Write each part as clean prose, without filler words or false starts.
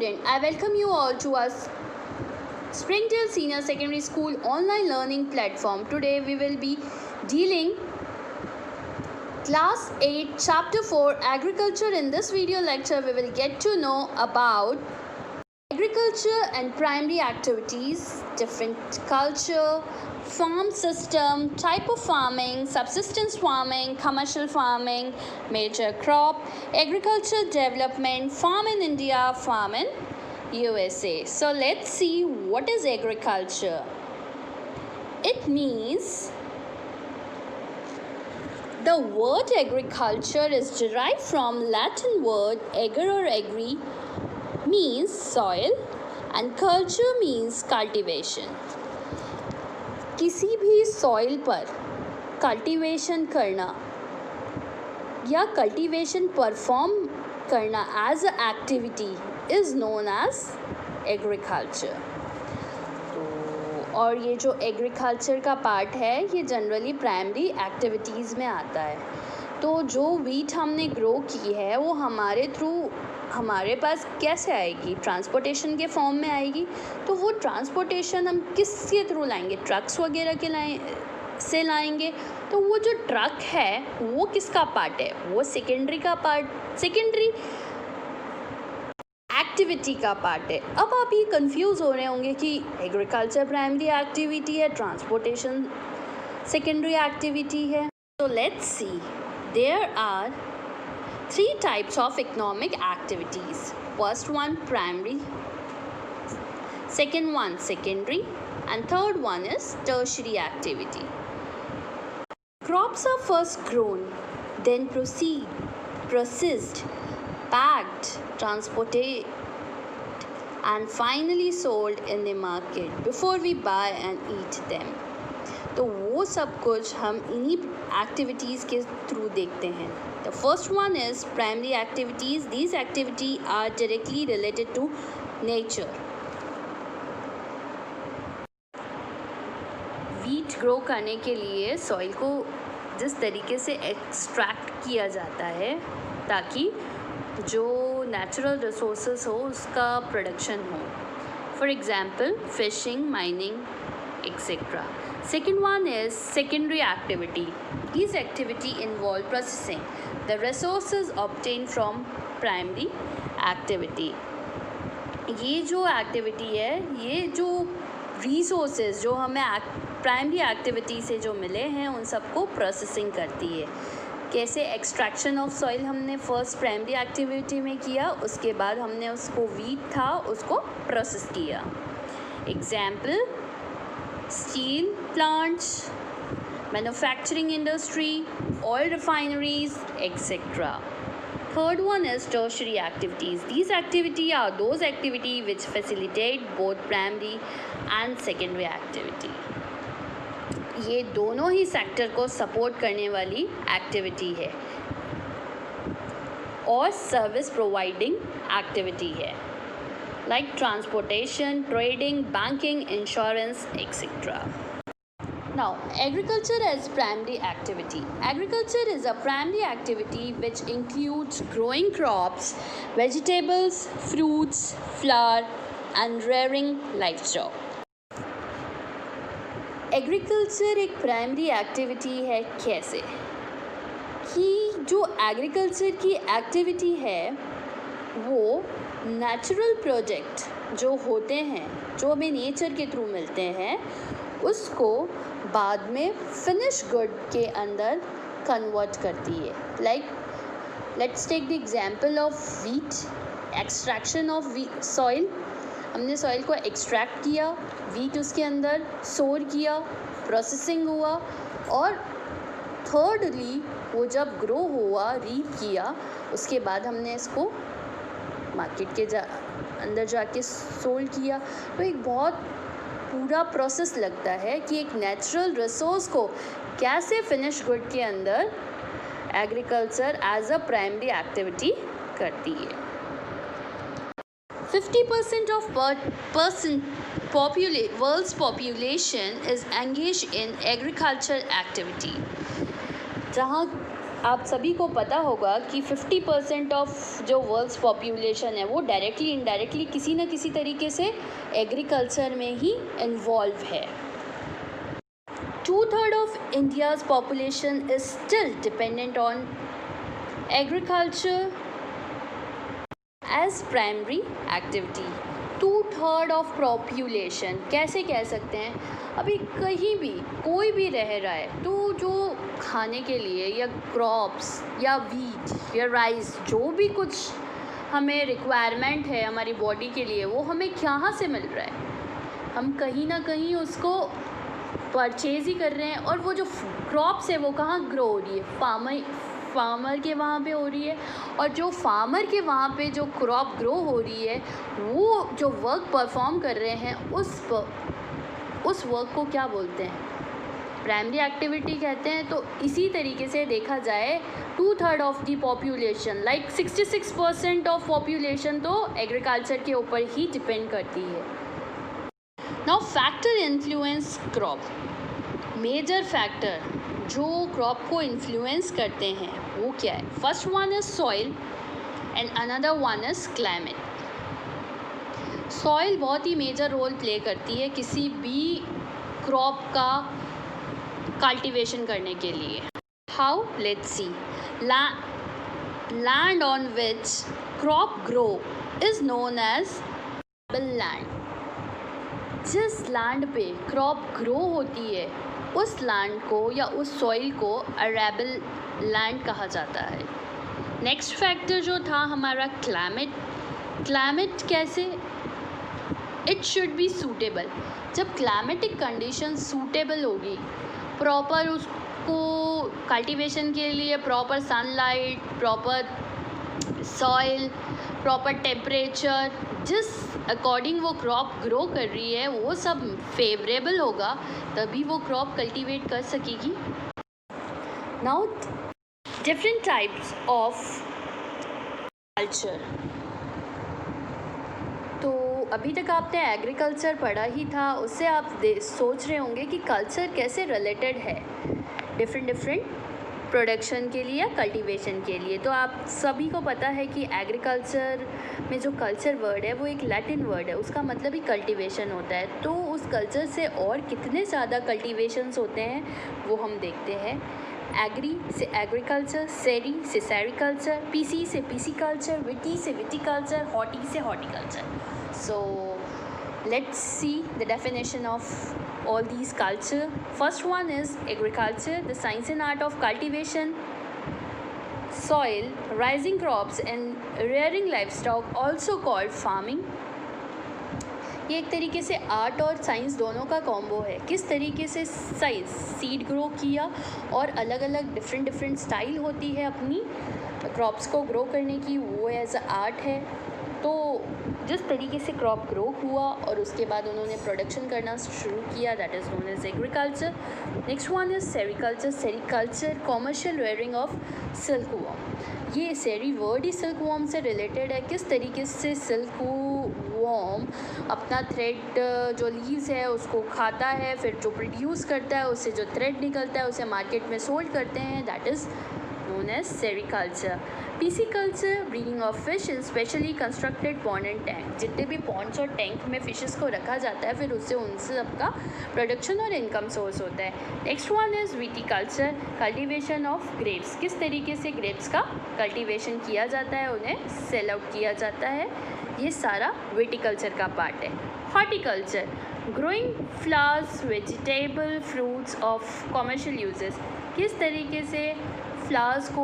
student, I welcome you all to our Springdale Senior Secondary School online learning platform. Today we will be dealing Class 8 Chapter 4 Agriculture. In this video lecture we will get to know about agriculture and primary activities, different culture, farm system, type of farming, subsistence farming, commercial farming, major crop, agriculture development, farm in India, farm in USA. So let's see what is agriculture. It means the word agriculture is derived from Latin word ager or agri, means soil, and culture means cultivation. किसी भी soil पर cultivation करना या cultivation perform करना as a activity is known as agriculture. तो और ये जो एग्रीकल्चर का पार्ट है ये जनरली प्राइमरी एक्टिविटीज़ में आता है. तो जो वीट हमने ग्रो की है वो हमारे पास कैसे आएगी? ट्रांसपोर्टेशन के फॉर्म में आएगी. तो वो ट्रांसपोर्टेशन हम किसके थ्रू लाएंगे? ट्रक्स वगैरह के से लाएंगे. तो वो जो ट्रक है वो किसका पार्ट है? वो सेकेंडरी एक्टिविटी का पार्ट है. अब आप ये कंफ्यूज हो रहे होंगे कि एग्रीकल्चर प्राइमरी एक्टिविटी है, ट्रांसपोर्टेशन सेकेंडरी एक्टिविटी है. तो let's see, there are three types of economic activities. First one primary, second one secondary, and third one is tertiary activity. Crops are first grown, then processed, packed, transported, and finally sold in the market before we buy and eat them. तो वो सब कुछ हम इन्हीं activities के through देखते हैं. The first one is primary activities. These activities are directly related to nature. Wheat grow करने के लिए सॉइल को जिस तरीके से एक्सट्रैक्ट किया जाता है ताकि जो नेचुरल रिसोर्सेज हो उसका प्रोडक्शन हो. For example fishing, mining, etc. Second one is secondary activity. These activity involve processing the resources obtained from primary activity. ये जो एक्टिविटी है, ये जो रिसोर्सेज जो हमें प्राइमरी एक्टिविटी से जो मिले हैं उन सबको प्रोसेसिंग करती है. कैसे? एक्सट्रैक्शन ऑफ सॉइल हमने फर्स्ट प्राइमरी एक्टिविटी में किया, उसके बाद हमने उसको वीट था उसको प्रोसेस किया. Example steel plants, manufacturing industry, oil refineries, etc. Third one is tertiary activities. These activities are those activities which facilitate both primary and secondary activity. ये दोनों ही सेक्टर को सपोर्ट करने वाली एक्टिविटी है और सर्विस प्रोवाइडिंग एक्टिविटी है, like transportation, trading, banking, insurance, etc. Now, agriculture as primary activity. Agriculture is a primary activity which includes growing crops, vegetables, fruits, flower, and rearing livestock. Agriculture एक primary activity है. कैसे? कि जो agriculture की activity है वो natural project जो होते हैं, जो हमें नेचर के थ्रू मिलते हैं, उसको बाद में फिनिश गुड के अंदर कन्वर्ट करती है. Like let's take the example of wheat. Extraction of soil, हमने सॉइल को एक्सट्रैक्ट किया, वीट उसके अंदर सोर किया, प्रोसेसिंग हुआ, और थर्डली वो जब ग्रो हुआ, रीप किया, उसके बाद हमने इसको मार्केट के अंदर जाके सोल्ड किया. तो एक बहुत पूरा प्रोसेस लगता है कि एक नेचुरल रिसोर्स को कैसे फिनिश गुड के अंदर agriculture as a primary activity करती है. 50% of world's population is engaged in agricultural activity. जहाँ आप सभी को पता होगा कि 50% ऑफ जो वर्ल्ड्स पॉपुलेशन है वो डायरेक्टली इनडायरेक्टली किसी न किसी तरीके से एग्रीकल्चर में ही इन्वॉल्व है। 2/3 of India's population is still dependent on agriculture as primary activity। 2/3 of population कैसे कह सकते हैं? अभी कहीं भी कोई भी रह रहा है तो जो खाने के लिए या क्रॉप्स या वीट या राइस जो भी कुछ हमें रिक्वायरमेंट है हमारी बॉडी के लिए वो हमें कहाँ से मिल रहा है? हम कहीं ना कहीं उसको परचेज ही कर रहे हैं। और वो जो क्रॉप्स है वो कहाँ ग्रो हो रही है? फार्मर के वहाँ पे हो रही है। और जो फार्मर के वहाँ पे जो क्रॉप ग्रो हो रही है वो जो वर्क परफॉर्म कर रहे हैं उस वर्क को क्या बोलते हैं? प्राइमरी एक्टिविटी कहते हैं। तो इसी तरीके से देखा जाए 2/3 of the population like 66% of population तो एग्रीकल्चर के ऊपर ही डिपेंड करती है। Now factor influence crop. Major factor जो क्रॉप को इन्फ्लुएंस करते हैं वो क्या है? First one is soil and another one is climate. Soil बहुत ही मेजर रोल प्ले करती है किसी भी क्रॉप का कल्टीवेशन करने के लिए। How? Let's see. Land on which crop grow is known as land. जिस लैंड पे क्रॉप ग्रो होती है उस लैंड को या उस सॉइल को अरेबल लैंड कहा जाता है। नेक्स्ट फैक्टर जो था हमारा क्लाइमेट कैसे? It should be suitable. जब क्लाइमेटिक कंडीशन सूटेबल होगी, प्रॉपर उसको कल्टीवेशन के लिए proper sunlight, proper soil, proper temperature, जिस अकॉर्डिंग वो क्रॉप ग्रो कर रही है वो सब फेवरेबल होगा तभी वो क्रॉप कल्टीवेट कर सकेगी। Now different types of culture. तो अभी तक आपने एग्रीकल्चर पढ़ा ही था, उससे आप सोच रहे होंगे कि कल्चर कैसे रिलेटेड है डिफरेंट प्रोडक्शन के लिए या कल्टीवेशन के लिए। तो आप सभी को पता है कि एग्रीकल्चर में जो कल्चर वर्ड है वो एक लैटिन वर्ड है, उसका मतलब ही कल्टीवेशन होता है। तो उस कल्चर से और कितने ज़्यादा कल्टीवेशंस होते हैं वो हम देखते हैं। एग्री से एग्रीकल्चर, सेरी से सेरिकल्चर, पीसी से पीसीकल्चर, विटी से विटीकल्चर, हॉर्टी से horticulture. So let's see the definition of all these culture. First one is agriculture, the science and art of cultivation, soil, raising crops and rearing livestock, also called farming. ये एक तरीके से art और science दोनों का combo है। किस तरीके से साइंस सीड ग्रो किया और अलग अलग डिफरेंट स्टाइल होती है अपनी क्रॉप्स को ग्रो करने की, वो एज अ आर्ट है। तो जिस तरीके से क्रॉप ग्रो हुआ और उसके बाद उन्होंने प्रोडक्शन करना शुरू किया, that is known as agriculture. Next one is sericulture, commercial rearing of silkworm. ये सेरी वर्ड ही सिल्क वॉर्म से रिलेटेड है। किस तरीके से सिल्क वॉर्म अपना थ्रेड जो लीव्स है उसको खाता है, फिर जो प्रोड्यूस करता है उससे जो थ्रेड निकलता है उसे मार्केट में सोल्ड करते हैं, that is known as sericulture. Pisciculture, breeding of fish in specially constructed pond and tank। जितने भी पॉन्ड्स और टैंक में फिशेस को रखा जाता है फिर उससे उनसे सबका प्रोडक्शन और इनकम सोर्स होता है। Next one is viticulture, cultivation of grapes. किस तरीके से ग्रेप्स का कल्टीवेशन किया जाता है, उन्हें सेल आउट किया जाता है, ये सारा विटीकल्चर का पार्ट है। Horticulture, growing flowers, vegetable, fruits of commercial uses. किस तरीके से फ्लावर्स को,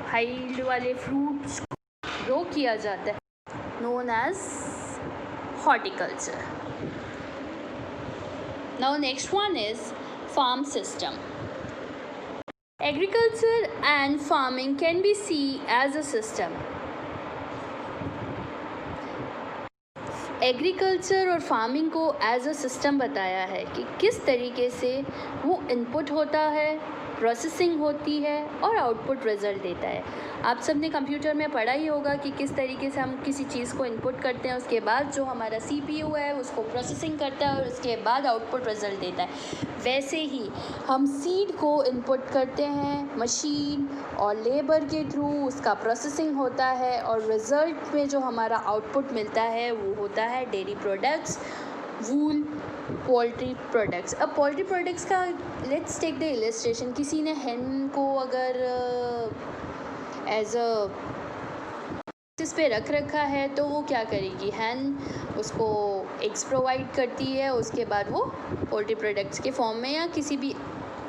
हाइल्ड वाले फ्रूट्स ग्रो किया जाता है, known as horticulture. Now next one is farm system. Agriculture and farming can be see as a system. Agriculture और फार्मिंग को एज अ सिस्टम बताया है कि किस तरीके से वो इनपुट होता है, प्रोसेसिंग होती है और आउटपुट रिज़ल्ट देता है। आप सब ने कंप्यूटर में पढ़ा ही होगा कि किस तरीके से हम किसी चीज़ को इनपुट करते हैं, उसके बाद जो हमारा CPU है उसको प्रोसेसिंग करता है और उसके बाद आउटपुट रिज़ल्ट देता है। वैसे ही हम सीड को इनपुट करते हैं मशीन और लेबर के थ्रू, उसका प्रोसेसिंग होता है और रिज़ल्ट में जो हमारा आउटपुट मिलता है वो होता है डेयरी प्रोडक्ट्स, वूल, पोल्ट्री प्रोडक्ट्स। अब पोल्ट्री प्रोडक्ट्स का लेट्स टेक द इलस्ट्रेशन। किसी ने हेन को अगर एज अ इस पे रख रखा है तो वो क्या करेगी, हैन उसको एग्स प्रोवाइड करती है, उसके बाद वो पोल्ट्री प्रोडक्ट्स के फॉर्म में या किसी भी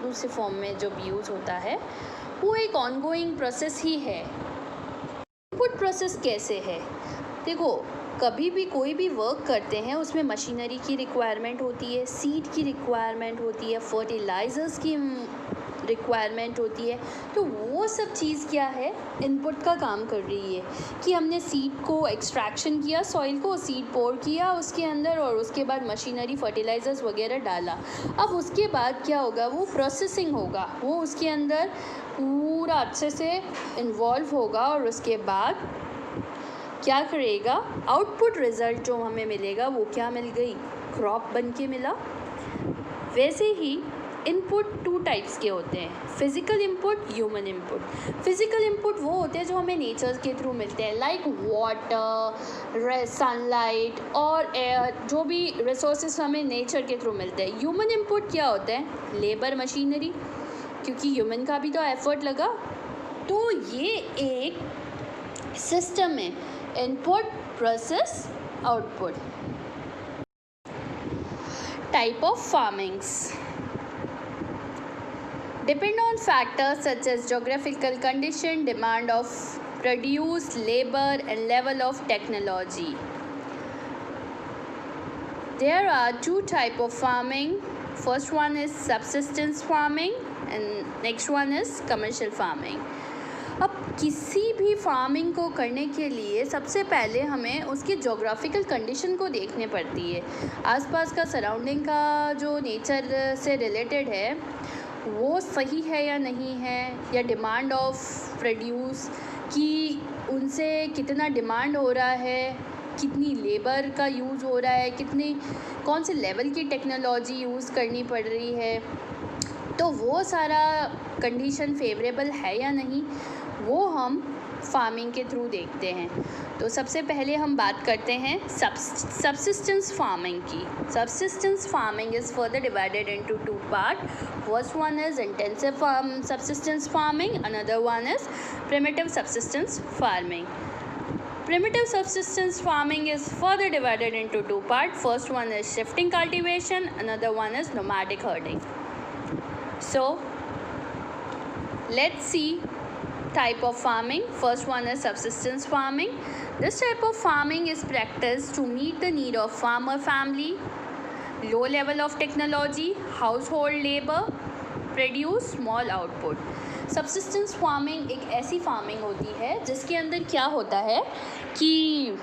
दूसरे फॉर्म में जो भी यूज़ होता है वो एक ऑनगोइंग प्रोसेस ही है। इनपुट प्रोसेस कैसे है? देखो, कभी भी कोई भी वर्क करते हैं उसमें मशीनरी की रिक्वायरमेंट होती है, सीड की रिक्वायरमेंट होती है, फर्टिलाइज़र्स की रिक्वायरमेंट होती है। तो वो सब चीज़ क्या है, इनपुट का काम कर रही है कि हमने सीड को एक्सट्रैक्शन किया, सॉइल को सीड पोर किया उसके अंदर और उसके बाद मशीनरी फर्टिलाइज़र्स वगैरह डाला। अब उसके बाद क्या होगा, वो प्रोसेसिंग होगा, वो उसके अंदर पूरा अच्छे से इन्वॉल्व होगा और उसके बाद क्या करेगा, आउटपुट रिज़ल्ट जो हमें मिलेगा वो क्या मिल गई, क्रॉप बन के मिला। वैसे ही इनपुट 2 टाइप्स के होते हैं, physical input, human input. Physical input वो होते हैं जो हमें नेचर के थ्रू मिलते हैं, लाइक वाटर, सनलाइट और एयर, जो भी रिसोर्सेज हमें नेचर के थ्रू मिलते हैं। ह्यूमन इनपुट क्या होते हैं, लेबर, मशीनरी, क्योंकि ह्यूमन का भी तो एफर्ट लगा। तो ये एक सिस्टम है, input, process, output. Type of farmings depend on factors such as geographical condition, demand of produce, labor and level of technology. There are 2 types of farming. First one is subsistence farming and next one is commercial farming. अब किसी भी farming को करने के लिए सबसे पहले हमें उसकी जोग्राफिकल कंडीशन को देखने पड़ती है। आसपास का सराउंडिंग का जो नेचर से रिलेटेड है वो सही है या नहीं है, या डिमांड ऑफ प्रोड्यूस की उनसे कितना डिमांड हो रहा है, कितनी लेबर का यूज़ हो रहा है, कितनी कौन से लेवल की टेक्नोलॉजी यूज़ करनी पड़ रही है, तो वो सारा कंडीशन फेवरेबल है या नहीं वो हम फार्मिंग के थ्रू देखते हैं। तो सबसे पहले हम बात करते हैं सबसिस्टेंस फार्मिंग की। Subsistence farming is further divided into 2 part. First one is intensive subsistence farming, another one is primitive subsistence farming. Primitive subsistence farming is further divided into 2 parts. First one is shifting cultivation, another one is nomadic herding. So let's see type of farming. First one is subsistence farming. This type of farming is practiced to meet the need of farmer family, low level of technology, household labor, produce small output. Subsistence farming एक ऐसी farming होती है जिसके अंदर क्या होता है कि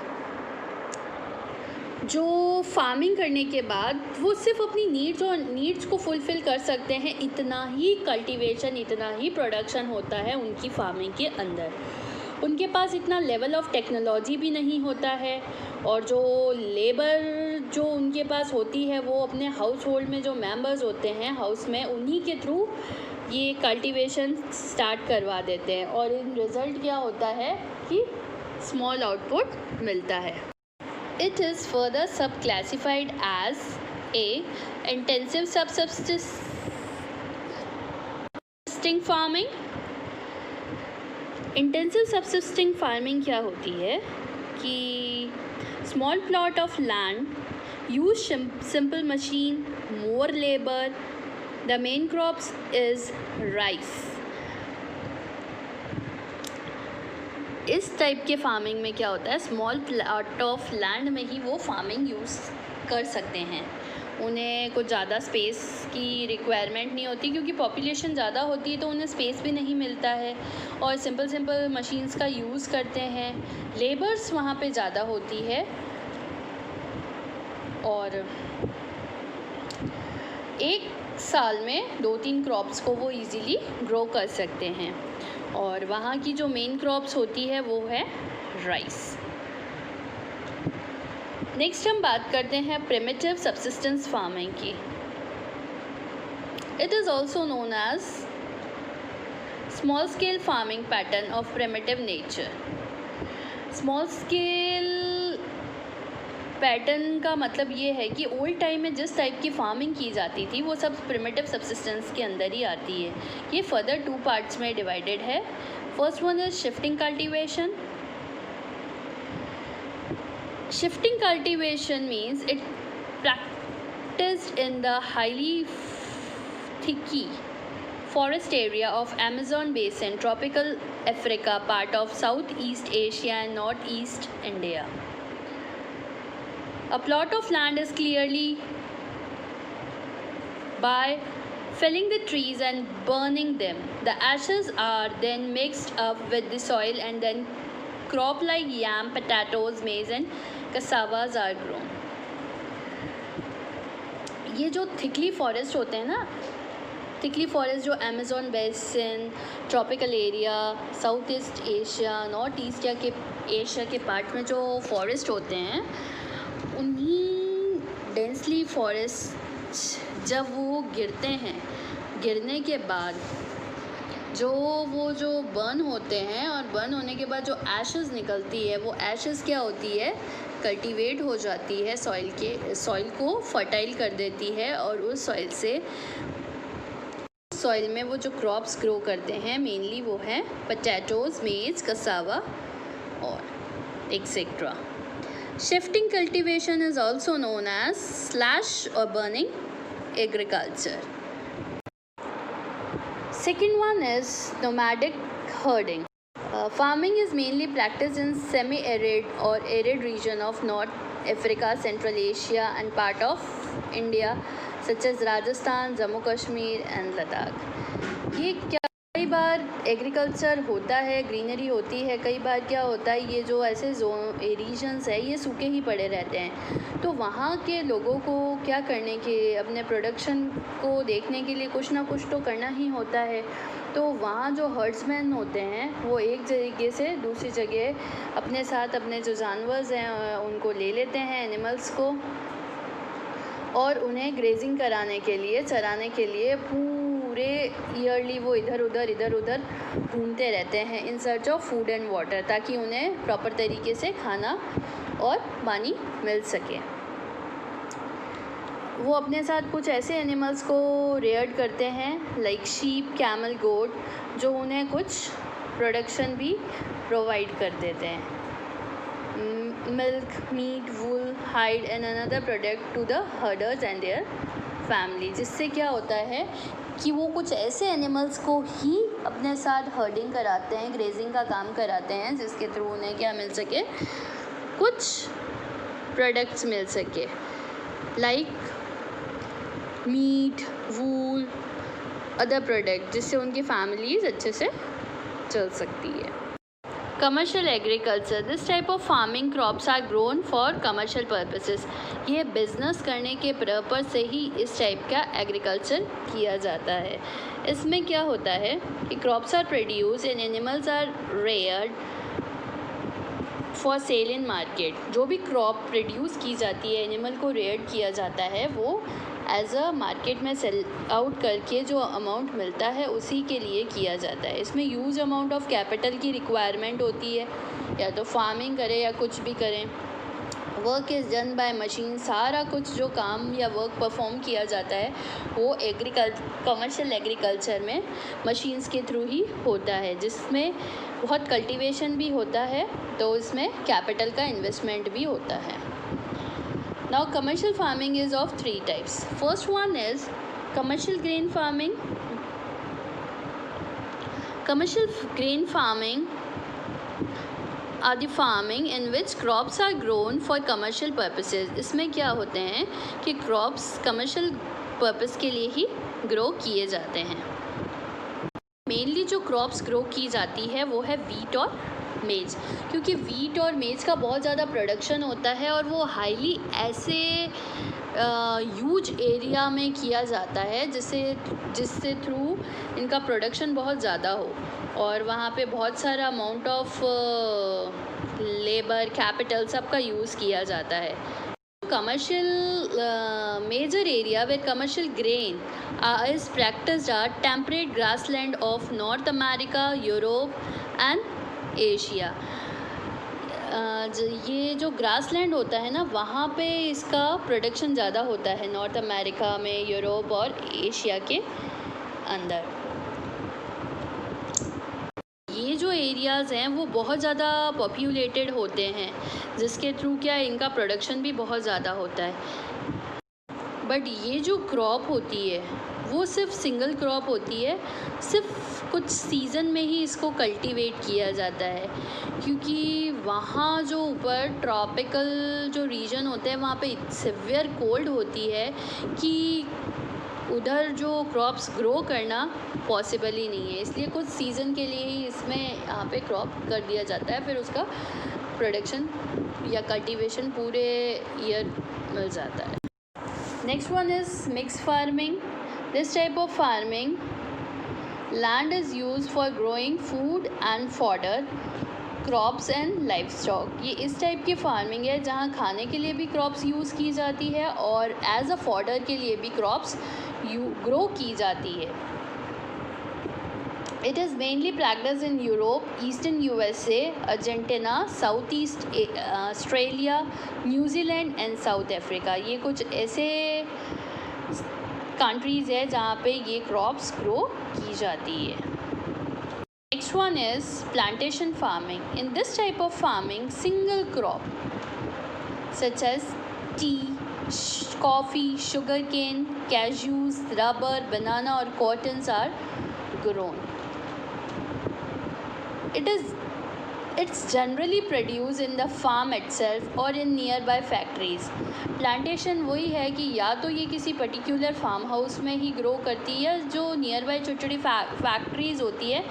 जो फार्मिंग करने के बाद वो सिर्फ अपनी नीड्स को फुलफ़िल कर सकते हैं, इतना ही कल्टीवेशन, इतना ही प्रोडक्शन होता है उनकी फार्मिंग के अंदर। उनके पास इतना लेवल ऑफ टेक्नोलॉजी भी नहीं होता है और जो लेबर जो उनके पास होती है वो अपने हाउस होल्ड में जो मेंबर्स होते हैं हाउस में, उन्हीं के थ्रू ये कल्टीवेशन स्टार्ट करवा देते हैं और इन रिज़ल्ट क्या होता है कि स्मॉल आउटपुट मिलता है. It is further sub classified as a intensive subsisting farming. Intensive subsisting farming क्या होती है कि small plot of land, use simple machine, more labour. The main crops is rice. इस टाइप के फार्मिंग में क्या होता है, स्मॉल प्लॉट ऑफ लैंड में ही वो फार्मिंग यूज़ कर सकते हैं. उन्हें कुछ ज़्यादा स्पेस की रिक्वायरमेंट नहीं होती क्योंकि पॉपुलेशन ज़्यादा होती है तो उन्हें स्पेस भी नहीं मिलता है और सिंपल मशीन्स का यूज़ करते हैं. लेबर्स वहाँ पे ज़्यादा होती है और एक साल में 2-3 क्रॉप्स को वो इजीली ग्रो कर सकते हैं। और वहाँ की जो मेन क्रॉप्स होती है वो है राइस। नेक्स्ट हम बात करते हैं प्रिमिटिव सब्सिस्टेंस फार्मिंग की। It is also known as small scale farming pattern of primitive nature. Small scale pattern का मतलब ये है कि ओल्ड टाइम में जिस टाइप की फार्मिंग की जाती थी वो सब प्रिमिटिव सब्सिस्टेंस के अंदर ही आती है। ये फर्दर 2 पार्ट्स में डिवाइडेड है। First one is shifting cultivation. Shifting cultivation means it practiced in the highly thicky forest area of Amazon basin, tropical Africa, part of Southeast Asia and Northeast India. A plot of land is clearly by felling the trees and burning them. The ashes are then mixed up with the soil and then crop like yam, potatoes, maize and cassavas are grown. ये जो thickly forest होते हैं ना, thickly forest जो Amazon basin, tropical area, south east Asia, north east के Asia के part में जो फॉरेस्ट होते हैं, उन्हीं डेंसली फॉरेस्ट जब वो गिरते हैं, गिरने के बाद जो बर्न होते हैं और बर्न होने के बाद जो एशेस निकलती है, वो एशेस क्या होती है, कल्टीवेट हो जाती है, सॉइल को फर्टाइल कर देती है और उस सॉइल में वो जो क्रॉप्स ग्रो करते हैं मेनली वो है पोटैटोज़, मेज, कसावा और etcetera. Shifting cultivation is also known as slash और burning agriculture. Second one is nomadic herding. Farming is mainly practiced in semi-arid or arid region of North Africa, Central Asia and part of India such as Rajasthan, Jammu Kashmir and Ladakh. ये कई बार agriculture होता है, greenery होती है, कई बार क्या होता है ये जो ऐसे रीजन्स है ये सूखे ही पड़े रहते हैं। तो वहाँ के लोगों को क्या करने के, अपने प्रोडक्शन को देखने के लिए कुछ ना कुछ तो करना ही होता है। तो वहाँ जो हर्ड्समैन होते हैं वो एक जगह से दूसरी जगह अपने साथ अपने जो जानवर्स हैं उनको ले लेते हैं, एनिमल्स को, और उन्हें ग्रेजिंग कराने के लिए, चराने के लिए पूरे ईयरली वो इधर उधर घूमते रहते हैं in search of food and water, ताकि उन्हें प्रॉपर तरीके से खाना और पानी मिल सके। वो अपने साथ कुछ ऐसे एनिमल्स को रेयर्ड करते हैं लाइक शीप, कैमल, गोट, जो उन्हें कुछ प्रोडक्शन भी प्रोवाइड कर देते हैं। Milk, meat, wool, hide and another product to the herders and their family. जिससे क्या होता है कि वो कुछ ऐसे एनिमल्स को ही अपने साथ हर्डिंग कराते हैं, ग्रेजिंग का काम कराते हैं, जिसके थ्रू उन्हें क्या मिल सके, कुछ प्रोडक्ट्स मिल सके like meat, wool, other product, जिससे उनकी फैमिलीज अच्छे से चल सकती है। Commercial agriculture, this type of farming crops are grown for commercial purposes. ये बिजनेस करने के पर्पस से ही इस टाइप का एग्रीकल्चर किया जाता है। इसमें क्या होता है कि crops are produce and animals are reared for sale in market. जो भी क्रॉप प्रोड्यूस की जाती है, एनिमल को रेयर्ड किया जाता है, वो एज अ मार्केट में सेल आउट करके जो अमाउंट मिलता है उसी के लिए किया जाता है। इसमें ह्यूज अमाउंट ऑफ कैपिटल की रिक्वायरमेंट होती है, या तो फार्मिंग करें या कुछ भी करें। Work is done by machine. सारा कुछ जो काम या वर्क परफॉर्म किया जाता है वो कमर्शियल एग्रीकल्चर में मशीन्स के थ्रू ही होता है, जिसमें बहुत कल्टीवेशन भी होता है, तो इसमें कैपिटल का इन्वेस्टमेंट भी होता है। Now commercial farming is of 3 types. First one is commercial grain farming. Commercial grain farming are the farming in which crops are grown for commercial purposes. इसमें क्या होते हैं कि crops commercial purpose के लिए ही grow किए जाते हैं। Mainly जो crops grow की जाती है वो है wheat और मेज, क्योंकि वीट और मेज का बहुत ज़्यादा प्रोडक्शन होता है और वो हाईली ऐसे ह्यूज एरिया में किया जाता है जिससे थ्रू इनका प्रोडक्शन बहुत ज़्यादा हो और वहाँ पे बहुत सारा अमाउंट ऑफ लेबर कैपिटल सबका यूज़ किया जाता है. Commercial major area where commercial grain is practiced are temperate grassland of North America, Europe and Asia. ये जो ग्रासलैंड होता है ना, वहाँ पे इसका प्रोडक्शन ज़्यादा होता है, नॉर्थ अमेरिका में, यूरोप और एशिया के अंदर. ये जो एरियाज़ हैं वो बहुत ज़्यादा पॉपुलेटेड होते हैं, जिसके थ्रू क्या इनका प्रोडक्शन भी बहुत ज़्यादा होता है. बट ये जो क्रॉप होती है वो सिर्फ सिंगल क्रॉप होती है, सिर्फ कुछ सीज़न में ही इसको कल्टीवेट किया जाता है, क्योंकि वहाँ जो ऊपर ट्रॉपिकल जो रीजन होते हैं वहाँ पे सिवियर कोल्ड होती है कि उधर जो क्रॉप्स ग्रो करना पॉसिबल ही नहीं है. इसलिए कुछ सीज़न के लिए ही इसमें यहाँ पे क्रॉप कर दिया जाता है, फिर उसका प्रोडक्शन या कल्टीवेशन पूरे ईयर मिल जाता है. Next one is mix farming. This type of farming land is use for growing food and fodder crops and life stock. ये इस टाइप की फार्मिंग है जहाँ खाने के लिए भी क्रॉप्स यूज़ की जाती है और एज अ फॉडर के लिए भी क्रॉप्स ग्रो की जाती है. It is mainly practiced in Europe, Eastern USA, Argentina, Southeast Australia, New Zealand and South Africa. ये कुछ ऐसे कंट्रीज़ है जहाँ पे ये क्रॉप्स ग्रो की जाती है. Next one is plantation farming. In this type of farming, single crop such as tea, coffee, sugarcane, cashews, rubber, banana or cottons are grown. It's generally produced in the farm itself or in nearby factories. Plantation वही है कि या तो ये किसी particular farm house में ही grow करती है, जो नियर बाई छोटी छोटी फैक्ट्रीज़ होती है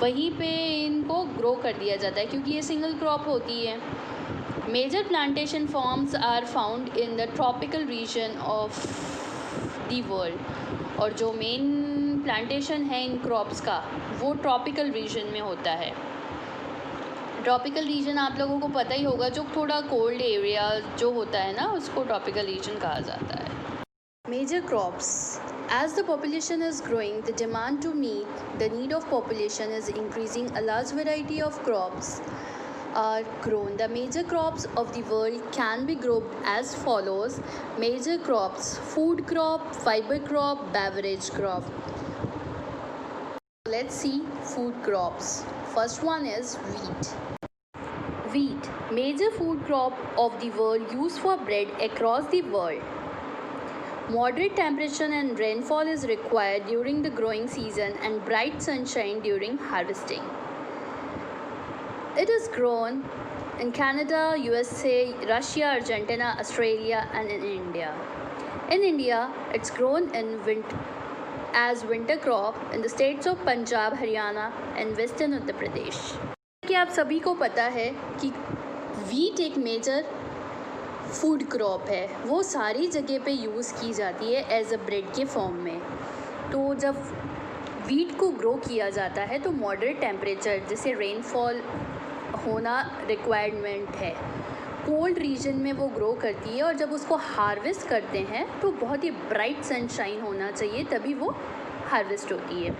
वहीं पे इनको ग्रो कर दिया जाता है, क्योंकि ये सिंगल क्रॉप होती है. Major plantation farms are found in the tropical region of the world. और जो मेन प्लांटेशन है इन क्रॉप्स का वो ट्रॉपिकल रीजन में होता है. ट्रॉपिकल रीजन आप लोगों को पता ही होगा, जो थोड़ा कोल्ड एरिया जो होता है ना, उसको ट्रॉपिकल रीजन कहा जाता है. Major crops. As the population is growing, the demand to meet the need of population is increasing. A large variety of crops are grown. The major crops of the world can be grouped as follows. Major crops: food crop, fiber crop, beverage crop. Let's see food crops. First one is wheat. Wheat, major food crop of the world used for bread across the world. Moderate temperature and rainfall is required during the growing season and bright sunshine during harvesting. It is grown in Canada, USA, Russia, Argentina, Australia and in India. In India, it's grown as winter crop in the states of Punjab, Haryana and Western Uttar Pradesh. कि आप सभी को पता है कि wheat एक major food crop है, वो सारी जगह पे यूज़ की जाती है एज अ ब्रेड के फॉर्म में. तो जब वीट को ग्रो किया जाता है तो मॉडरेट टेम्परेचर जैसे रेनफॉल होना रिक्वायरमेंट है, कोल्ड रीजन में वो ग्रो करती है. और जब उसको हार्वेस्ट करते हैं तो बहुत ही ब्राइट सनशाइन होना चाहिए, तभी वो हार्वेस्ट होती है.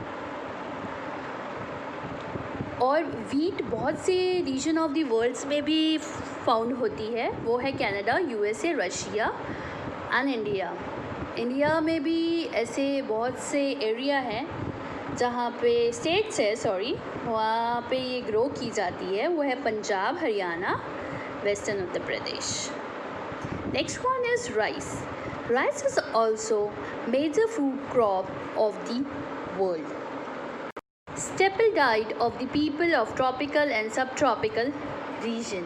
और वीट बहुत से रीजन ऑफ द वर्ल्ड्स में भी फाउंड होती है, वो है Canada, USA, Russia and India. India में भी ऐसे बहुत से एरिया हैं जहाँ पे स्टेट्स है वहाँ पे ये ग्रो की जाती है, वो है Punjab, Haryana, western Uttar Pradesh. Next one is rice. Rice is also major food crop of the world. Staple diet of the people of tropical and subtropical region.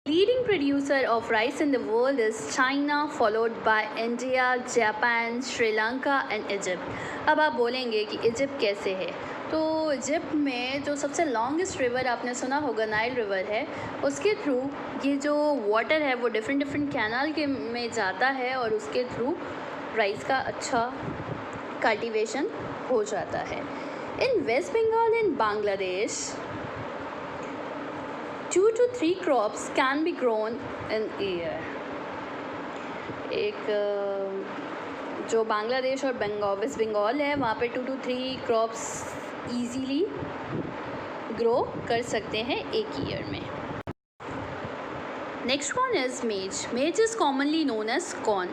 Leading producer of rice in the world is China, followed by India, Japan, Sri Lanka and Egypt. अब आप बोलेंगे कि Egypt कैसे है, तो Egypt में जो सबसे लॉन्गेस्ट रिवर आपने सुना होगा नाइल रिवर है, उसके थ्रू ये जो वाटर है वो डिफरेंट कैनाल के में जाता है और उसके थ्रू राइस का अच्छा कल्टीवेशन हो जाता है। In waste Bengal and Bangladesh 2 to 3 crops can be grown in a year। एक जो बांग्लादेश और वेस्ट बंगाल है वहाँ पे 2 to 3 क्रॉप्स ईजीली ग्रो कर सकते हैं एक ईयर में। Next one is maize. Maize is commonly known as corn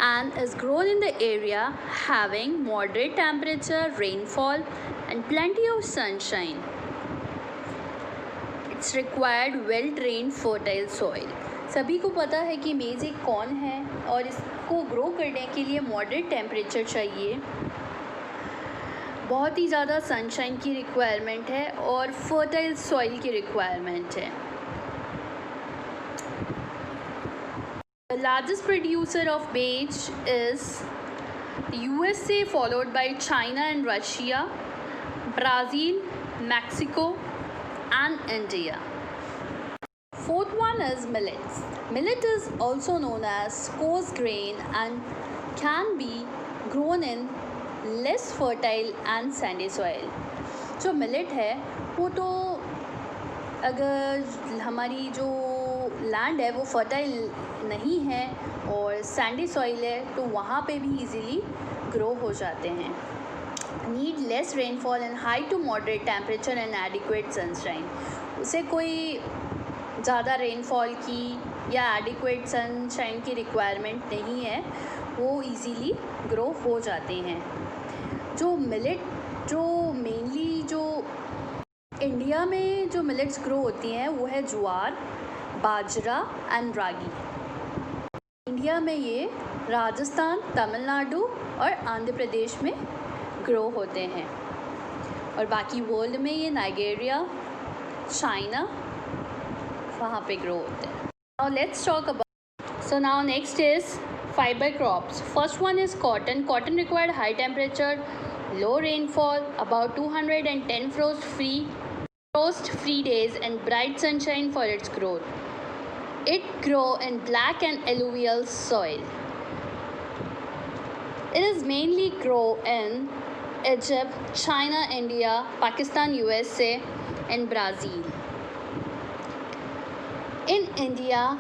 and is grown in the area having moderate temperature, rainfall and plenty of sunshine. It's required well-drained fertile soil। सभी को पता है कि मेज एक कॉर्न है और इसको ग्रो करने के लिए मॉडरेट टेम्परेचर चाहिए, बहुत ही ज़्यादा सनशाइन की रिक्वायरमेंट है और फर्टाइल सॉइल की रिक्वायरमेंट है। The largest producer of maize is USA, followed by China and Russia, Brazil, Mexico and India. Fourth one is millets. Millet is also known as coarse grain and can be grown in less fertile and sandy soil. जो millet है वो तो अगर हमारी जो land है वो fertile नहीं है और सैंडी सॉइल है तो वहाँ पे भी इजीली ग्रो हो जाते हैं। Need less rainfall and high to moderate temperature and adequate sunshine. उसे कोई ज़्यादा रेनफॉल की या एडिक्वेट सनशाइन की रिक्वायरमेंट नहीं है, वो इजीली ग्रो हो जाते हैं। जो मिलेट जो मेनली जो इंडिया में जो मिलेट्स ग्रो होती हैं वो है ज्वार, बाजरा एंड रागी। इंडिया में ये राजस्थान, तमिलनाडु और आंध्र प्रदेश में ग्रो होते हैं और बाकी वर्ल्ड में ये नाइजीरिया, चाइना वहाँ पे ग्रो होते हैं। Now let's talk about now next is fiber crops. First one is cotton. Cotton required high temperature, low rainfall, about 210 frost-free days and bright sunshine for its growth. It grows in black and alluvial soil. It is mainly grown in Egypt, China, India, Pakistan, USA and Brazil. In India,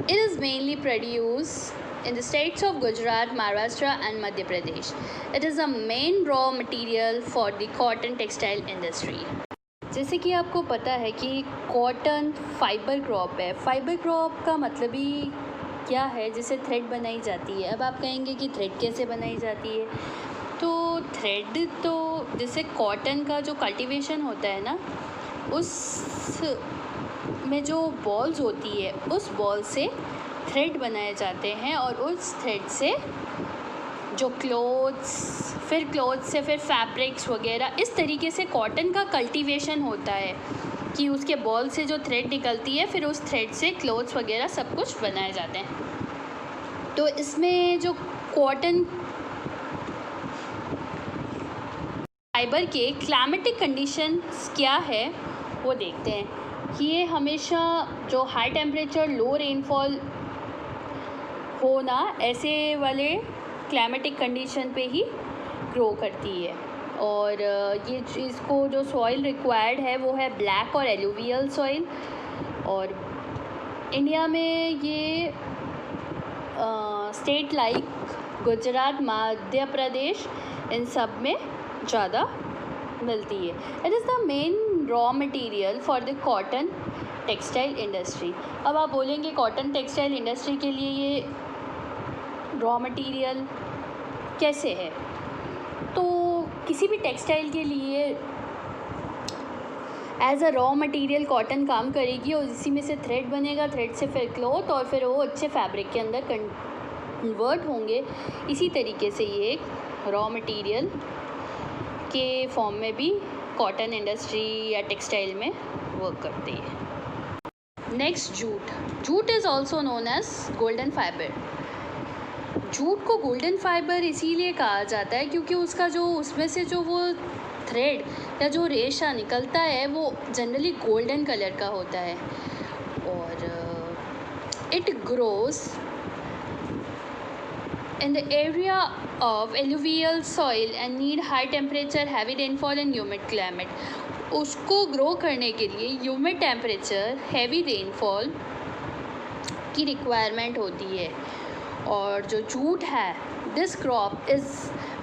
it is mainly produced in the states of Gujarat, Maharashtra and Madhya Pradesh. It is a main raw material for the cotton textile industry. जैसे कि आपको पता है कि cotton fibre crop है। Fibre crop का मतलब ही क्या है, जिसे थ्रेड बनाई जाती है। अब आप कहेंगे कि थ्रेड कैसे बनाई जाती है, तो थ्रेड तो जैसे कॉटन का जो कल्टीवेशन होता है ना, उस में जो बॉल्स होती है उस बॉल से थ्रेड बनाए जाते हैं और उस थ्रेड से जो क्लोथ्स से फिर फैब्रिक्स वगैरह, इस तरीके से कॉटन का कल्टीवेशन होता है कि उसके बॉल से जो थ्रेड निकलती है फिर उस थ्रेड से क्लोथ्स वगैरह सब कुछ बनाए जाते हैं। तो इसमें जो कॉटन फाइबर के क्लाइमेटिक कंडीशंस क्या है वो देखते हैं कि ये हमेशा जो हाई टेम्परेचर लो रेनफॉल होना ऐसे वाले क्लाइमेटिक कंडीशन पे ही ग्रो करती है। और ये इसको जो सॉइल रिक्वायर्ड है वो है ब्लैक और एलुवियल सॉइल। और इंडिया में ये स्टेट लाइक गुजरात, मध्य प्रदेश, इन सब में ज़्यादा मिलती है। It is the main raw material for the cotton textile industry. अब आप बोलेंगे कॉटन टेक्सटाइल इंडस्ट्री के लिए ये रॉ मटेरियल कैसे है, तो किसी भी टेक्सटाइल के लिए as a raw material cotton काम करेगी और इसी में से थ्रेड बनेगा, थ्रेड से फिर क्लॉथ और फिर वो अच्छे फैब्रिक के अंदर कन्वर्ट होंगे। इसी तरीके से ये एक रॉ मटेरियल के फॉर्म में भी कॉटन इंडस्ट्री या टेक्सटाइल में वर्क करती है। Next, jute. Jute is also known as golden fibre. Jute को गोल्डन फाइबर इसीलिए कहा जाता है क्योंकि उसका जो उसमें से जो वो थ्रेड या जो रेशा निकलता है वो जनरली गोल्डन कलर का होता है। और it grows in the area of alluvial soil and need high temperature, heavy rainfall and humid climate. उसको ग्रो करने के लिए ह्यूमिड टेम्परेचर, हैवी रेनफॉल की रिक्वायरमेंट होती है। और जो जूट है, this crop is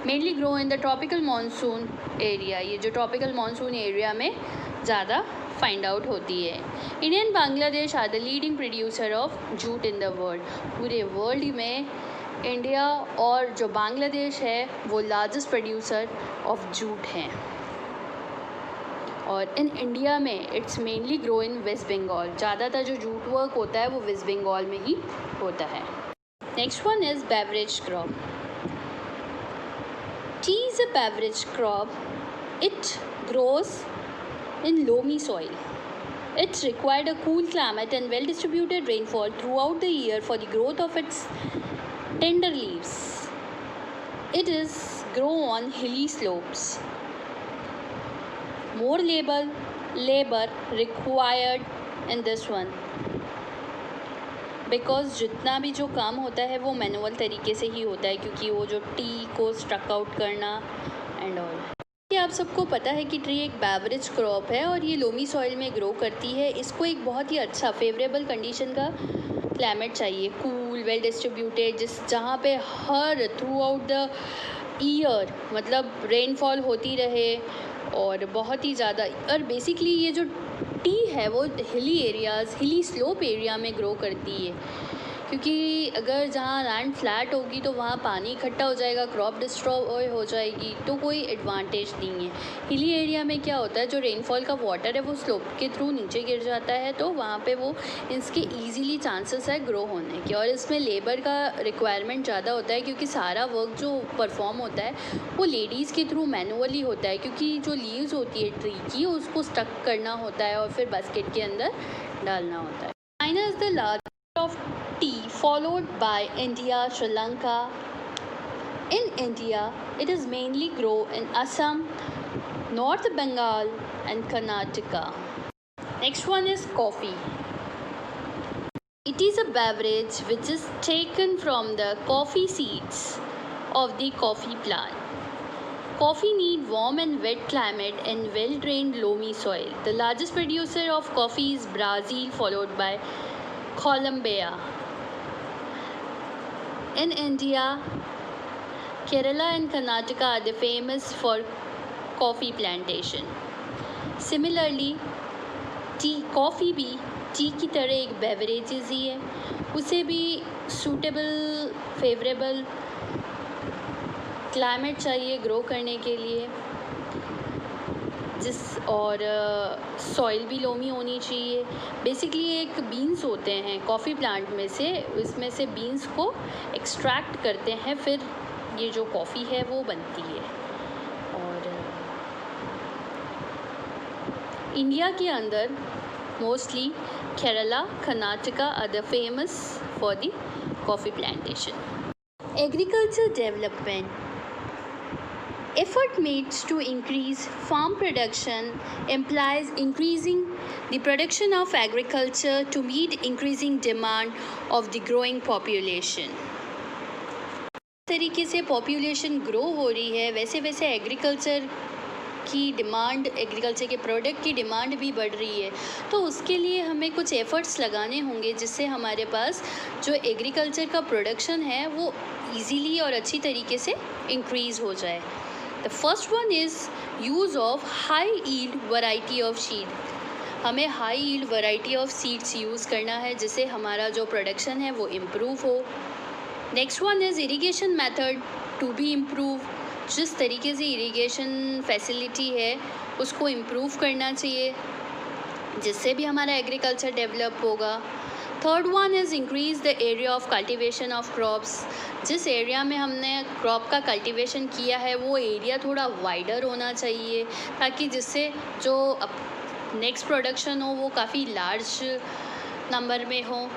mainly grow in the tropical monsoon area. ये जो ट्रॉपिकल मानसून एरिया में ज़्यादा फाइंड आउट होती है। India and Bangladesh are the leading producer of jute in the world. पूरे वर्ल्ड में इंडिया और जो बांग्लादेश है वो लार्जेस्ट प्रोड्यूसर ऑफ जूट हैं। और इन इंडिया में it's mainly grow in waste Bengal. ज़्यादातर जो जूट वर्क होता है वो वेस्ट बंगाल में ही होता है। Next one is beverage crop. T is a beverage crop. It grows in loamy soil. It's required a cool climate and well distributed rainfall throughout the year for the growth of its tender leaves. It is grow on hilly slopes. More labor required in this one because जितना भी जो काम होता है वो manual तरीके से ही होता है क्योंकि वो जो टी को स्ट्रक आउट करना एंड ऑल। ये आप सबको पता है कि ट्री एक बेवरेज क्रॉप है और ये लोमी सॉइल में ग्रो करती है। इसको एक बहुत ही अच्छा फेवरेबल कंडीशन का क्लाइमेट चाहिए, कूल, वेल डिस्ट्रीब्यूटेड, जहाँ पे her through out the year मतलब रेनफॉल होती रहे और बहुत ही ज़्यादा। और बेसिकली ये जो टी है वो हिली एरियाज़, हिली स्लोप एरिया में ग्रो करती है क्योंकि अगर जहाँ लैंड फ्लैट होगी तो वहाँ पानी इकट्ठा हो जाएगा, क्रॉप डिस्ट्रॉय हो जाएगी, तो कोई एडवांटेज नहीं है। हिली एरिया में क्या होता है, जो रेनफॉल का वाटर है वो स्लोप के थ्रू नीचे गिर जाता है तो वहाँ पे वो इसके ईजीली चांसेस है ग्रो होने के। और इसमें लेबर का रिक्वायरमेंट ज़्यादा होता है क्योंकि सारा वर्क जो परफॉर्म होता है वो लेडीज़ के थ्रू मैनुअली होता है क्योंकि जो लीव्स होती है ट्री की उसको स्टक करना होता है और फिर बास्केट के अंदर डालना होता है। China is the largest of tea followed by India, Sri Lanka. In India, it is mainly grown in Assam, North Bengal and Karnataka. Next one is coffee. It is a beverage which is taken from the coffee seeds of the coffee plant. Coffee need warm and wet climate and well-drained loamy soil. The largest producer of coffee is Brazil, followed by Colombia. In India, Kerala and Karnataka are the famous for coffee plantation. Similarly, coffee भी T की तरह एक beverages ही है, उसे भी suitable favourable climate चाहिए grow करने के लिए और सॉइल भी लोमी होनी चाहिए। बेसिकली एक बीन्स होते हैं कॉफ़ी प्लांट में से, इसमें से बीन्स को एक्सट्रैक्ट करते हैं, फिर ये जो कॉफ़ी है वो बनती है। और इंडिया के अंदर mostly Kerala, Karnataka are the famous for the coffee plantation. Agriculture development effort made to increase farm production implies increasing the production of agriculture to meet increasing demand of the growing population. तरीके से population grow हो रही है वैसे वैसे agriculture की demand, agriculture के product की डिमांड भी बढ़ रही है। तो उसके लिए हमें कुछ एफ़र्ट्स लगाने होंगे जिससे हमारे पास जो एग्रीकल्चर का प्रोडक्शन है वो ईज़िली और अच्छी तरीके से इंक्रीज़ हो जाए। The first one is use of high yield variety of seed. हमें high yield variety of seeds use करना है जिससे हमारा जो प्रोडक्शन है वो इम्प्रूव हो। Next one is irrigation method to be improve. जिस तरीके से इरिगेशन फैसिलिटी है उसको इम्प्रूव करना चाहिए जिससे भी हमारा एग्रीकल्चर डेवलप होगा। Third one is increase the area of cultivation of crops. जिस एरिया में हमने क्रॉप का कल्टीवेशन किया है वो एरिया थोड़ा वाइडर होना चाहिए ताकि जिससे जो नेक्स्ट प्रोडक्शन हो वो काफ़ी लार्ज नंबर में हो।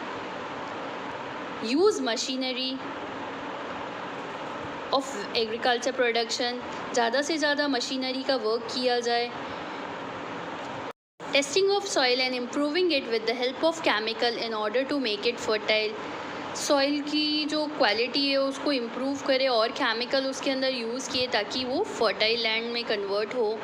Use machinery of agriculture production, ज़्यादा से ज़्यादा मशीनरी का वर्क किया जाए, testing of soil and improving it with the help of chemical in order to make it fertile. Soil की जो क्वालिटी है उसको इम्प्रूव करे और केमिकल उसके अंदर यूज़ किए ताकि वो फर्टाइल लैंड में कन्वर्ट हो।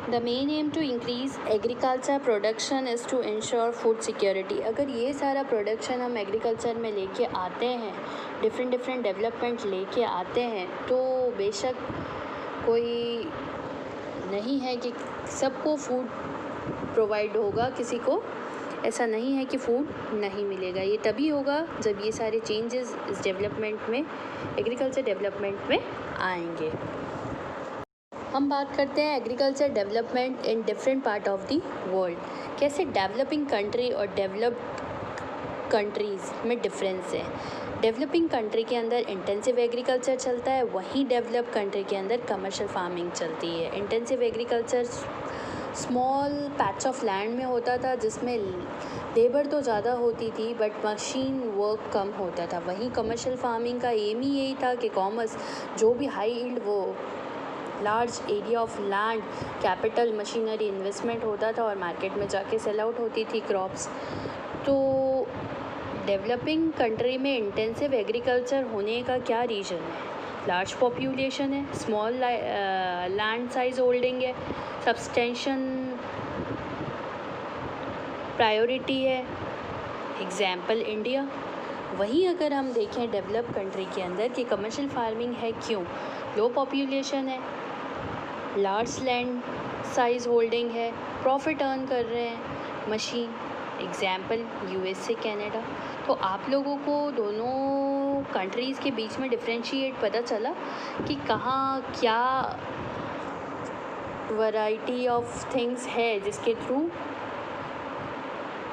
The main aim to increase agriculture production is to ensure food security. अगर ये सारा प्रोडक्शन हम एग्रीकल्चर में लेके आते हैं, डिफरेंट डेवलपमेंट लेके आते हैं, तो बेशक कोई नहीं है कि सबको फूड प्रोवाइड होगा, किसी को ऐसा नहीं है कि फूड नहीं मिलेगा। ये तभी होगा जब ये सारे चेंजेस इस डेवलपमेंट में, एग्रीकल्चर डेवलपमेंट में आएंगे। हम बात करते हैं agriculture development in different part of the world. कैसे डेवलपिंग कंट्री और डेवलप्ड कंट्रीज़ में डिफरेंस है। डेवलपिंग कंट्री के अंदर इंटेंसिव एग्रीकल्चर चलता है, वहीं डेवलप कंट्री के अंदर कमर्शियल फार्मिंग चलती है। Intensive agriculture small patch of land में होता था जिसमें लेबर तो ज़्यादा होती थी बट मशीन वर्क कम होता था। वहीं कमर्शियल फार्मिंग का एम ही यही था कि कॉमर्स जो भी हाई यील्ड, वो large area of land, capital, machinery investment होता था और मार्केट में जाके सेल आउट होती थी क्रॉप्स। तो डेवलपिंग कंट्री में इंटेंसिव एग्रीकल्चर होने का क्या रीज़न है? लार्ज पॉपुलेशन है, स्मॉल लैंड साइज होल्डिंग है, सब्सटेंशन प्रायोरिटी है, एग्जाम्पल इंडिया। वहीं अगर हम देखें डेवलप कंट्री के अंदर कि कमर्शियल फार्मिंग है, क्यों? लो पॉपुलेशन है, लार्ज लैंड साइज होल्डिंग है, प्रॉफिट अर्न कर रहे हैं, मशीन, एग्जाम्पल यूएसए, कनाडा। तो आप लोगों को दोनों कंट्रीज़ के बीच में डिफ्रेंशिएट पता चला कि कहाँ क्या वैरायटी ऑफ थिंग्स है जिसके थ्रू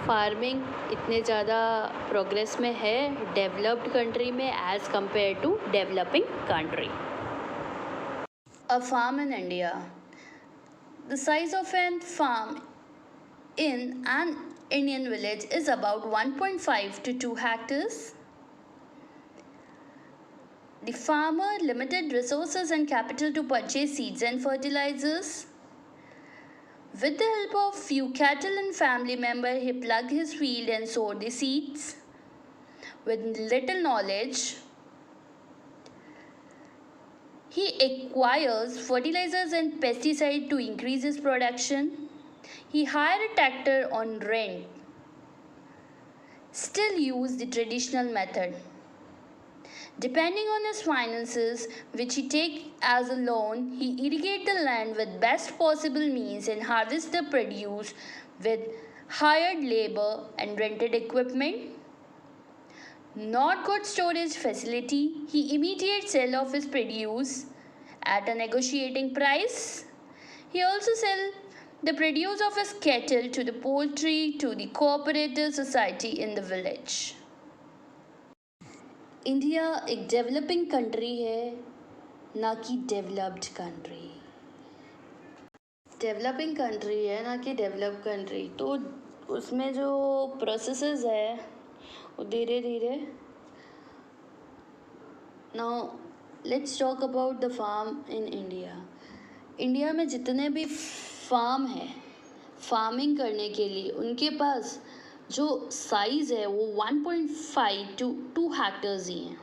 फार्मिंग इतने ज़्यादा प्रोग्रेस में है डेवलप्ड कंट्री में as compare to developing country. A farm in India. The size of a farm in an Indian village is about 1.5 to 2 hectares. The farmer limited resources and capital to purchase seeds and fertilizers. With the help of few cattle and family members, he plugged his field and sowed the seeds. With little knowledge, he acquires fertilizers and pesticides to increase his production. He hired a tractor on rent. Still use the traditional method. Depending on his finances, which he take as a loan, he irrigate the land with best possible means and harvest the produce with hired labor and rented equipment. Not good storage facility, he immediate sell of his produce at a negotiating price. He also sell the produce of his cattle to the poultry to the cooperative society in the village. India एक developing country है, ना कि developed country. Developing country है ना कि developed country, तो उसमें जो प्रोसेसेस है वो धीरे धीरे। Now let's talk about the farm in India. India में जितने भी फार्म है फार्मिंग करने के लिए, उनके पास जो साइज़ है वो 1.5 to 2 हेक्टर्स ही हैं।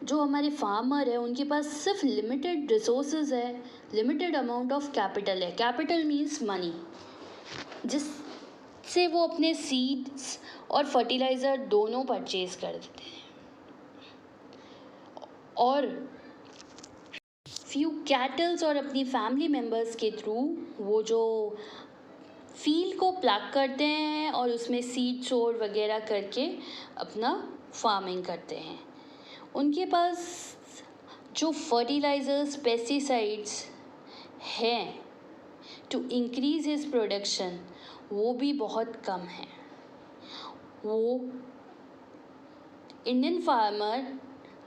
जो हमारे फार्मर है उनके पास सिर्फ लिमिटेड रिसोर्सेज है, लिमिटेड अमाउंट ऑफ कैपिटल है। कैपिटल मीन्स मनी, जिससे वो अपने सीड्स और फर्टिलाइज़र दोनों परचेज कर देते हैं। और फ्यू कैटल्स और अपनी फैमिली मेम्बर्स के थ्रू वो जो फील्ड को प्लग करते हैं और उसमें सीड सोर वगैरह करके अपना फार्मिंग करते हैं। उनके पास जो फर्टिलाइज़र्स, पेस्टिसाइड्स हैं टू इंक्रीज़ हिज प्रोडक्शन, वो भी बहुत कम है। वो इंडियन फार्मर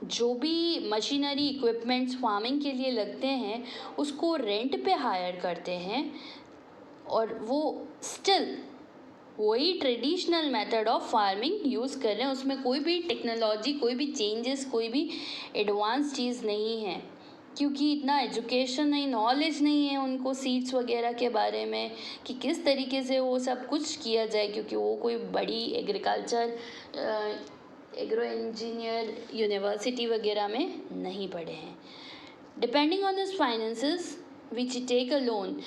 जो भी मशीनरी इक्विपमेंट्स फार्मिंग के लिए लगते हैं उसको रेंट पे हायर करते हैं और वो स्टिल वही traditional method of farming use कर रहे हैं, उसमें कोई भी टेक्नोलॉजी, कोई भी चेंजेस, कोई भी एडवांस चीज़ नहीं है, क्योंकि इतना एजुकेशन नहीं, नॉलेज नहीं है उनको सीड्स वगैरह के बारे में कि किस तरीके से वो सब कुछ किया जाए, क्योंकि वो कोई बड़ी एग्रीकल्चर एग्रो इंजीनियर यूनिवर्सिटी वगैरह में नहीं पढ़े हैं। Depending on this finances which take a loan,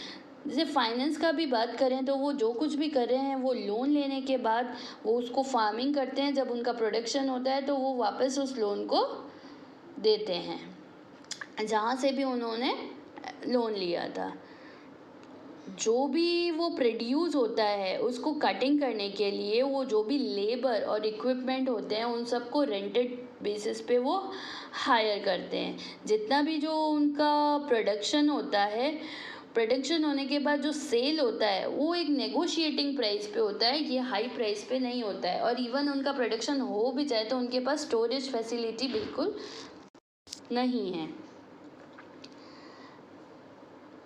जैसे फाइनेंस का भी बात करें तो वो जो कुछ भी कर रहे हैं वो लोन लेने के बाद वो उसको फार्मिंग करते हैं, जब उनका प्रोडक्शन होता है तो वो वापस उस लोन को देते हैं जहाँ से भी उन्होंने लोन लिया था। जो भी वो प्रोड्यूस होता है उसको कटिंग करने के लिए वो जो भी लेबर और इक्विपमेंट होते हैं उन सबको रेंटेड बेसिस पे वो हायर करते हैं। जितना भी जो उनका प्रोडक्शन होता है, प्रोडक्शन होने के बाद जो सेल होता है वो एक नेगोशिएटिंग प्राइस पे होता है, ये हाई प्राइस पे नहीं होता है। और इवन उनका प्रोडक्शन हो भी जाए तो उनके पास स्टोरेज फैसिलिटी बिल्कुल नहीं है।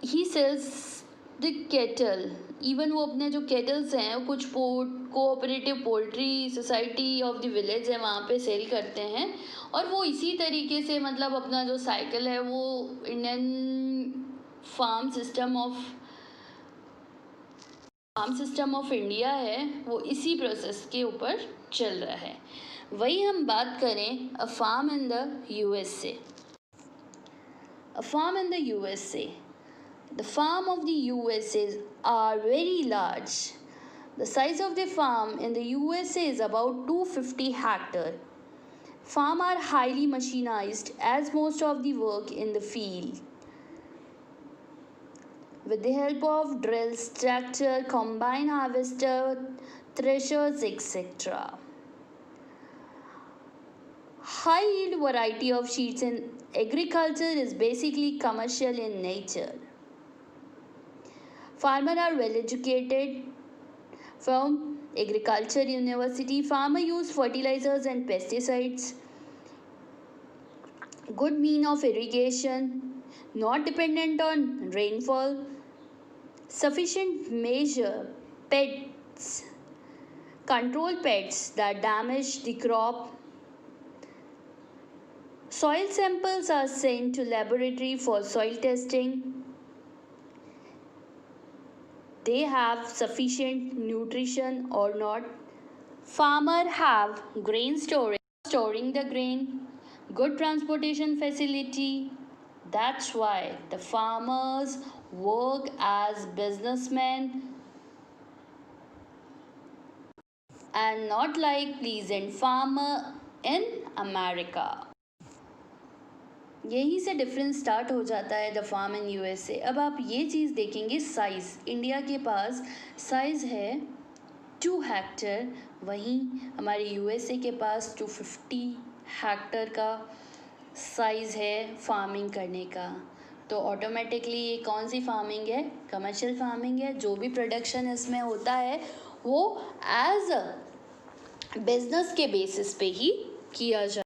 ही सेल्स द केटल, इवन वो अपने जो केटल्स हैं कुछ cooperative poultry society of the village है वहाँ पे सेल करते हैं। और वो इसी तरीके से मतलब अपना जो साइकिल है वो Indian farm system of India है, वो इसी प्रोसेस के ऊपर चल रहा है। वही हम बात करें a farm in the USA. A farm in the USA. The farm of the USA are very large. The size of the farm in the USA is about 250 hectare. Farms are highly machinized as most of the work in the field. With the help of drills, tractor, combine harvester, threshers, etc. High yield variety of seeds in agriculture is basically commercial in nature. Farmers are well educated from agriculture university. Farmers use fertilizers and pesticides. Good mean of irrigation, not dependent on rainfall. Sufficient measure pests, control pests that damage the crop. Soil samples are sent to laboratory for soil testing. They have sufficient nutrition or not. Farmers have grain storage, storing the grain, good transportation facility. That's why the farmers work as businessmen and not like peasant farmer in America. यहीं से difference start हो जाता है the farm in USA. अब आप ये चीज़ देखेंगे, size India के पास साइज़ है 2 हेक्टेयर, वहीं हमारे यूएसए के पास 250 हेक्टेयर का साइज़ है फार्मिंग करने का। तो ऑटोमेटिकली ये कौन सी फार्मिंग है? कमर्शियल फार्मिंग है। जो भी प्रोडक्शन इसमें होता है वो एज अ बिजनेस के बेसिस पे ही किया जाए।